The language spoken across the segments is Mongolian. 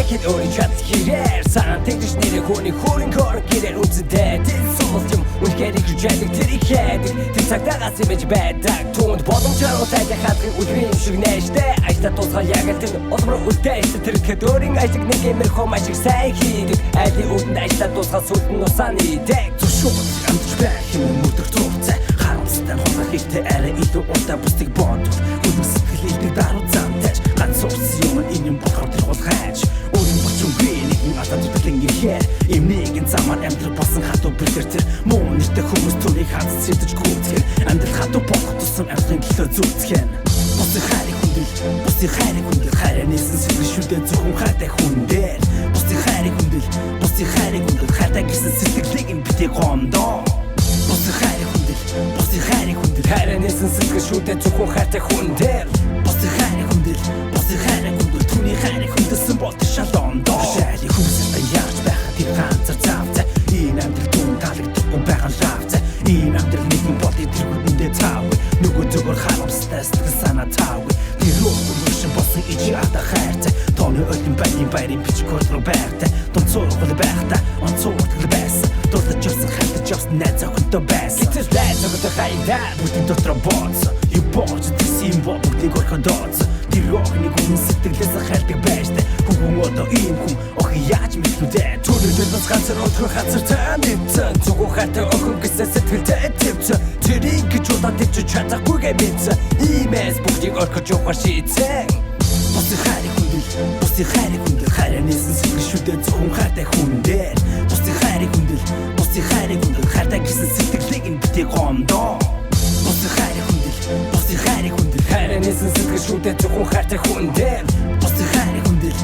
дахин өөрийн чад хэрээр сан тэгж нэрээ хүний хөрөнгө хор гэрээр үнцэдэ тэр суулт юм үнхээр их жадаг тэр их яадаг тэр цагтаагаас имэж байдаг түүнд боломжоор тайлах хадгын үлгэрийн шиг нээжтэй ажлаа дуусгал яг л тэр олбор үлдээсэн тэр хэдөрийн ажиг нэг юмэр хом ажиг сайн хийдэг айлын үүдэнд ажлаа дуусгал сүлд нь усааны дэг зөвшөөрөх амтж байх юм мөдөр зурцаа харамстай хоног ихтэй арай илүү удаа бусдыг бодвол хүнс сэтгэл илдэг даруй замтаж ганц уус юм энэ болохоор тэр хулгайч өөрийн бочонгүй нэгэн атад зүтгэн ихээр эмнийгэн замаар амьдрал болсон хатуу бэлэр тэр муу нэртэй хүмүүс түүнийг хаз сэтэж гүйцгэн амьдрал хатуу болох тусам амьдралын төлөө зүцгэн бусдын хайрыг хүндэл хайраа нээсэн сэтгэл шүдэн зөвхөн хайртай хүн дээр бусдын хайрыг хүндэл хайртай гэсэн сэтгэлийг нь битгий гомдоо бусдын хайрыг хүндэл хайраа нээсэн сэтгэл шүдэн зөвхөн хайртай хүн дээр бусдын хайрыг хүндэл түүний хайрыг хүндэлсэн бол тэр шалондоо шайлыг хүмүүстэй яаж байхад тэр ганцар завцаа ийм амьдрал түн таалагдахгүй байгаа лавцаа ийм амьдрал нэгэн бол тэр хүндээ цаав нөгөө зөвөр харамстай сэтгэл санаа цаав тэр рүү болсон ичи ата хайртай тооны өдөн баярын бичиг руу байртай томцоогол байхдаа онцгоогол байсан дурдж явсан хайртай явсан найз охинтой байсан гэтэл найз охинтой хайртай бүгд дотор бооцсон юу бооч тийм бүгдийг орхиндооц тэр охины хүн сэтгэлээс хайртай байжтай хүн одоо ийм хүн охин яаж мэдвүдэ түрүүл бас ганцаар өдрөө хацар таамдсан зөвхөн хайртай охин гэсэн сэтгэлтэй төвцөн тэрийг гэж удаад ич чадахгүйгээ мэдсэн иймээс бүгдийг орхиж явах шийдсэн бусдын хайрыг хүндэл хайраа нээсэн сэтгэл шүдэн зөвхөн хайртай хүн дээр бусдын хайрыг хүндэл хайртай гэсэн сэтгэлийг нь битгий гомдоо бусдын хайрыг хүндэл хайраа нээсэн сэтгэл шүдэн зөвхөн хайртай хүн дээр бусдын хайрыг хүндэл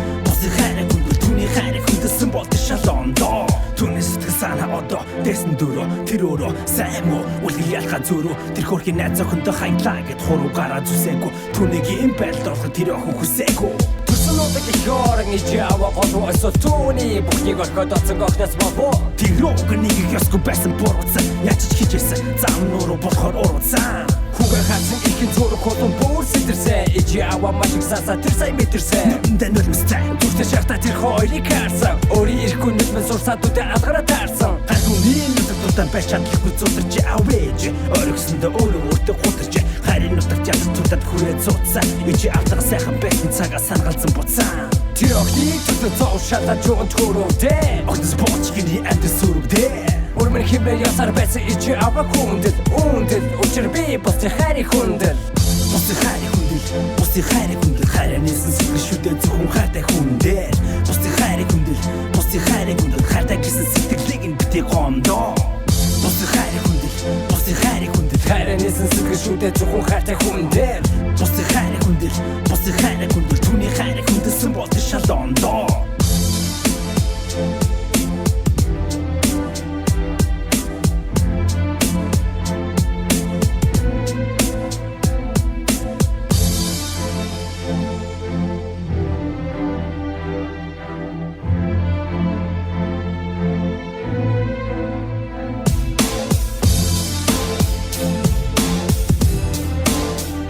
түүний хайрыг хүндэлсэн бол тэр шалондоо түүний сэтгэл санаа одоо дэсэн дөрөө тэр өөрөө сайн муу үлгэр ялхаа зөрөө тэр хөрхийн найз охинтой хайлаа гэд хуруу гараа зүсээгүй түүнийг юм байлд ороход тэр охин хүсээгүй Нуудаг их орон ичаава голоо эсвэл түүний бүхнийг орхоод оцсон гохноос бобо тэр рүү нэг ёсгүй байсан бурууцсан яаж ч хийжсэн зам нуруу болохоор урууцсан хүүгээ хатсан ихэн зураг холон бүр сэтэрсэн ичаава маш их сасаа тэр сайн мэдэрсэн нүдэндээ нулимстай зүрхтэй шахта тэр хоёрыг харсан өөрийн ирэхгүй нүдмэн сурсаадуудаа алгараа таарсан гаргууны нүдтүүдэн байж чадлахгүй зүтэрч авэж оргисондоо өөртөө хутарч харин нутагт ядтуудад хүрээ цуцсан ичи автаг сайхан байсан цагаа сангалзан буцсан тэр охины төдөө зов шатаж өгөн төрөвдөө огт спорт гиний амт сүрвдээ Урмын хэмээр ясаар байсан ичи ава хүндэл учир би бусдын хайрыг хүндэл хайраа нээсэн сэтгэл шүдэн зөвхөн хайртай хүн дээр бусдын хайрыг хүндэл хайртай гэсэн сэтгэлийг нь битгий гомдоо бусдын хайрыг хүндэл хайраа нээсэн сэтгэл шүдэн зөвхөн хайртай хүн дээр бусдын хайрыг хүндэл түүний хайрыг